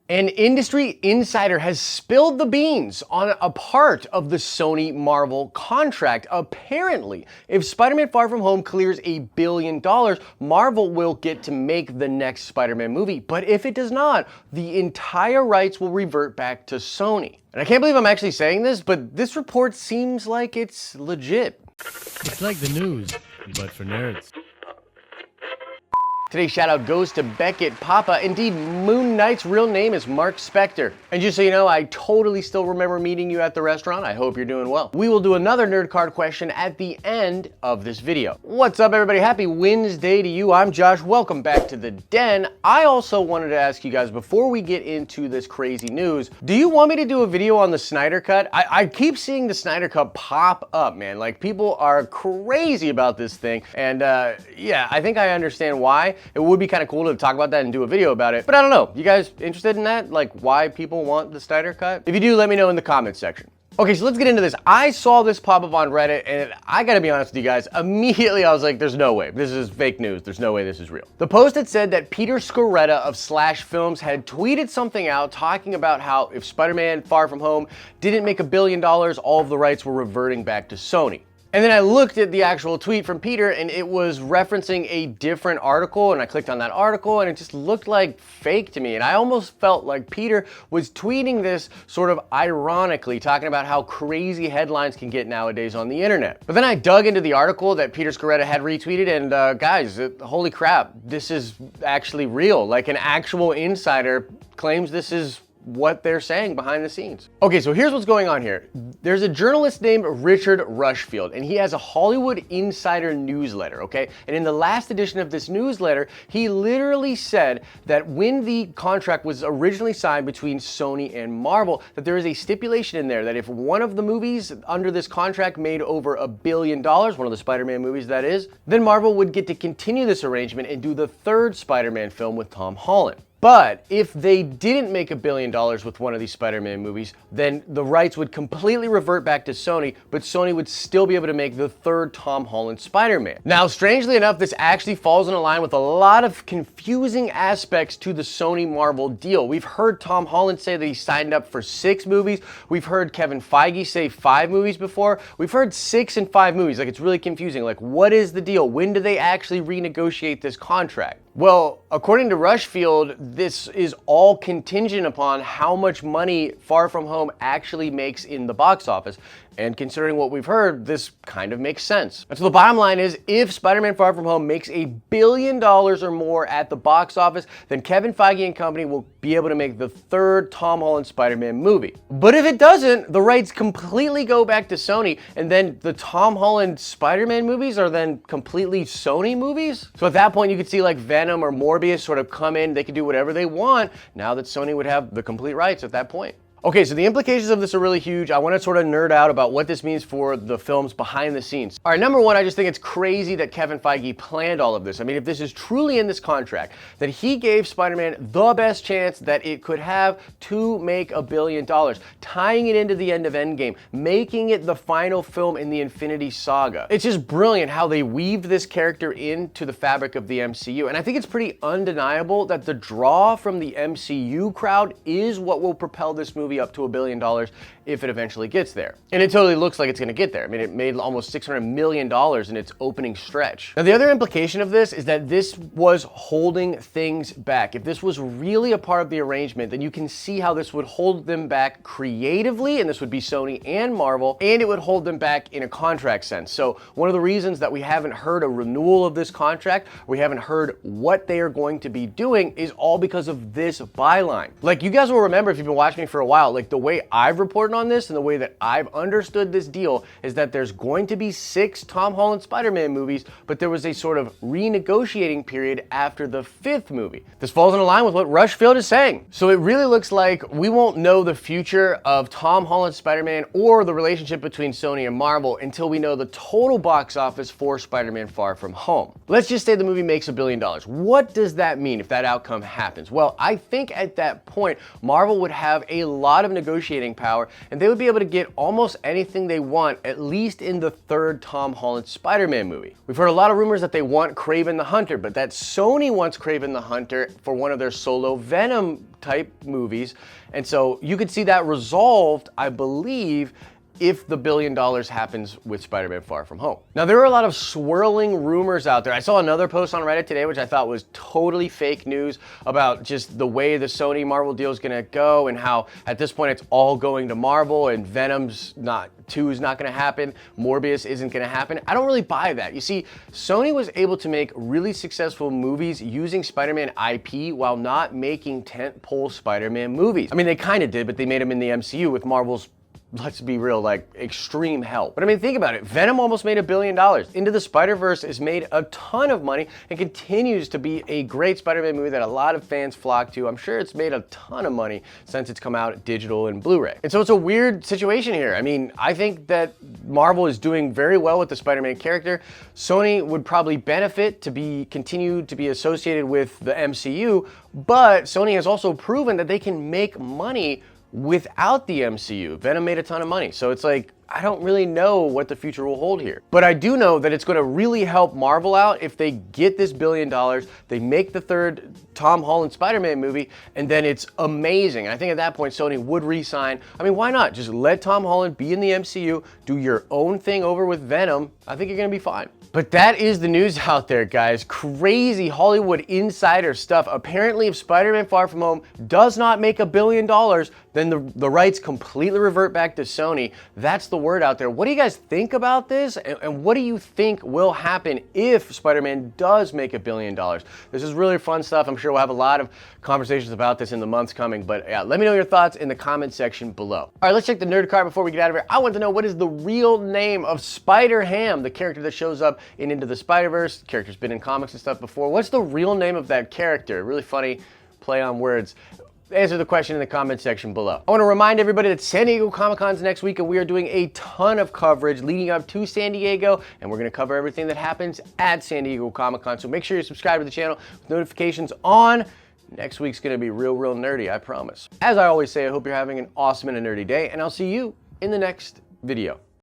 An industry insider has spilled the beans on a part of the Sony Marvel contract. Apparently, if Spider-Man Far From Home clears $1 billion, Marvel will get to make the next Spider-Man movie. But if it does not, the entire rights will revert back to Sony. And I can't believe I'm actually saying this, but this report seems like it's legit. It's like the news, but for nerds. Today's shout out goes to Beckett Papa. Indeed, Moon Knight's real name is Mark Spector. And just so you know, I totally still remember meeting you at the restaurant. I hope you're doing well. We will do another nerd card question at the end of this video. What's up, everybody? Happy Wednesday to you. I'm Josh. Welcome back to the Den. I also wanted to ask you guys, before we get into this crazy news, do you want me to do a video on the Snyder Cut? I keep seeing the Snyder Cut pop up, man. Like, people are crazy about this thing. And yeah, I think I understand why. It would be kind of cool to talk about that and do a video about it, but I don't know. You guys interested in that? Like, why people want the Snyder Cut? If you do, let me know in the comments section. Okay, so let's get into this. I saw this pop up on Reddit, and I gotta be honest with you guys, immediately I was like, there's no way. This is fake news. There's no way this is real. The post had said that Peter Sciretta of Slash Films had tweeted something out talking about how if Spider-Man Far From Home didn't make $1 billion, all of the rights were reverting back to Sony. And then I looked at the actual tweet from Peter, and it was referencing a different article, and I clicked on that article, and it just looked like fake to me. And I almost felt like Peter was tweeting this sort of ironically, talking about how crazy headlines can get nowadays on the internet. But then I dug into the article that Peter Sciretta had retweeted, and guys, holy crap, this is actually real. Like, an actual insider claims this is what they're saying behind the scenes. Okay, so here's what's going on here. There's a journalist named Richard Rushfield, and he has a Hollywood Insider newsletter, okay? And in the last edition of this newsletter, he literally said that when the contract was originally signed between Sony and Marvel, that there is a stipulation in there that if one of the movies under this contract made over $1 billion, one of the Spider-Man movies that is, then Marvel would get to continue this arrangement and do the third Spider-Man film with Tom Holland. But if they didn't make $1 billion with one of these Spider-Man movies, then the rights would completely revert back to Sony, but Sony would still be able to make the third Tom Holland Spider-Man. Now, strangely enough, this actually falls in line with a lot of confusing aspects to the Sony Marvel deal. We've heard Tom Holland say that he signed up for 6 movies. We've heard Kevin Feige say 5 movies before. We've heard 6 and 5 movies. Like, it's really confusing. Like, what is the deal? When do they actually renegotiate this contract? Well, according to Rushfield, this is all contingent upon how much money Far From Home actually makes in the box office. And considering what we've heard, this kind of makes sense. And so the bottom line is, if Spider-Man Far From Home makes $1 billion or more at the box office, then Kevin Feige and company will be able to make the third Tom Holland Spider-Man movie. But if it doesn't, the rights completely go back to Sony, and then the Tom Holland Spider-Man movies are then completely Sony movies? So at that point, you could see like Venom or Morbius sort of come in, they could do whatever they want, now that Sony would have the complete rights at that point. Okay, so the implications of this are really huge. I want to sort of nerd out about what this means for the films behind the scenes. All right, number one, I just think it's crazy that Kevin Feige planned all of this. I mean, if this is truly in this contract, that he gave Spider-Man the best chance that it could have to make $1 billion, tying it into the end of Endgame, making it the final film in the Infinity Saga. It's just brilliant how they weaved this character into the fabric of the MCU. And I think it's pretty undeniable that the draw from the MCU crowd is what will propel this movie up to $1 billion if it eventually gets there. And it totally looks like it's gonna get there. I mean, it made almost $600 million in its opening stretch. Now, the other implication of this is that this was holding things back. If this was really a part of the arrangement, then you can see how this would hold them back creatively, and this would be Sony and Marvel, and it would hold them back in a contract sense. So one of the reasons that we haven't heard a renewal of this contract, we haven't heard what they are going to be doing, is all because of this byline. Like, you guys will remember, if you've been watching me for a while, like the way I've reported on this and the way that I've understood this deal is that there's going to be 6 Tom Holland Spider-Man movies, but there was a sort of renegotiating period after the 5th movie. This falls in line with what Rushfield is saying. So it really looks like we won't know the future of Tom Holland Spider-Man or the relationship between Sony and Marvel until we know the total box office for Spider-Man Far From Home. Let's just say the movie makes $1 billion. What does that mean if that outcome happens? Well, I think at that point, Marvel would have a lot of negotiating power, and they would be able to get almost anything they want, at least in the third Tom Holland Spider-Man movie. We've heard a lot of rumors that they want Kraven the Hunter, but that Sony wants Kraven the Hunter for one of their solo Venom type movies, and so you could see that resolved, I believe, if the $1 billion happens with Spider-Man Far From Home. Now, there are a lot of swirling rumors out there. I saw another post on Reddit today, which I thought was totally fake news, about just the way the Sony Marvel deal is gonna go and how at this point it's all going to Marvel and Venom's 2 is not gonna happen, Morbius isn't gonna happen. I don't really buy that. You see, Sony was able to make really successful movies using Spider-Man IP while not making tentpole Spider-Man movies. I mean, they kind of did, but they made them in the MCU with Marvel's, let's be real, like extreme help. But I mean, think about it. Venom almost made $1 billion. Into the Spider-Verse has made a ton of money and continues to be a great Spider-Man movie that a lot of fans flock to. I'm sure it's made a ton of money since it's come out digital and Blu-ray. And so it's a weird situation here. I mean, I think that Marvel is doing very well with the Spider-Man character. Sony would probably benefit to continue to be associated with the MCU, but Sony has also proven that they can make money without the MCU. Venom made a ton of money, so it's like, I don't really know what the future will hold here. But I do know that it's gonna really help Marvel out if they get this $1 billion, they make the third Tom Holland Spider-Man movie, and then it's amazing. And I think at that point, Sony would re-sign. I mean, why not? Just let Tom Holland be in the MCU, do your own thing over with Venom. I think you're gonna be fine. But that is the news out there, guys. Crazy Hollywood insider stuff. Apparently, if Spider-Man Far From Home does not make $1 billion, then the rights completely revert back to Sony. That's the word out there. What do you guys think about this? And what do you think will happen if Spider-Man does make $1 billion? This is really fun stuff. I'm sure we'll have a lot of conversations about this in the months coming. But yeah, let me know your thoughts in the comment section below. All right, let's check the nerd card before we get out of here. I want to know, what is the real name of Spider-Ham, the character that shows up in Into the Spider-Verse? The character's been in comics and stuff before. What's the real name of that character? Really funny play on words. Answer the question in the comment section below. I want to remind everybody that San Diego Comic-Con's next week, and we are doing a ton of coverage leading up to San Diego, and we're going to cover everything that happens at San Diego Comic-Con. So make sure you subscribe to the channel with notifications on. Next week's going to be real nerdy, I promise. As I always say, I hope you're having an awesome and a nerdy day, and I'll see you in the next video.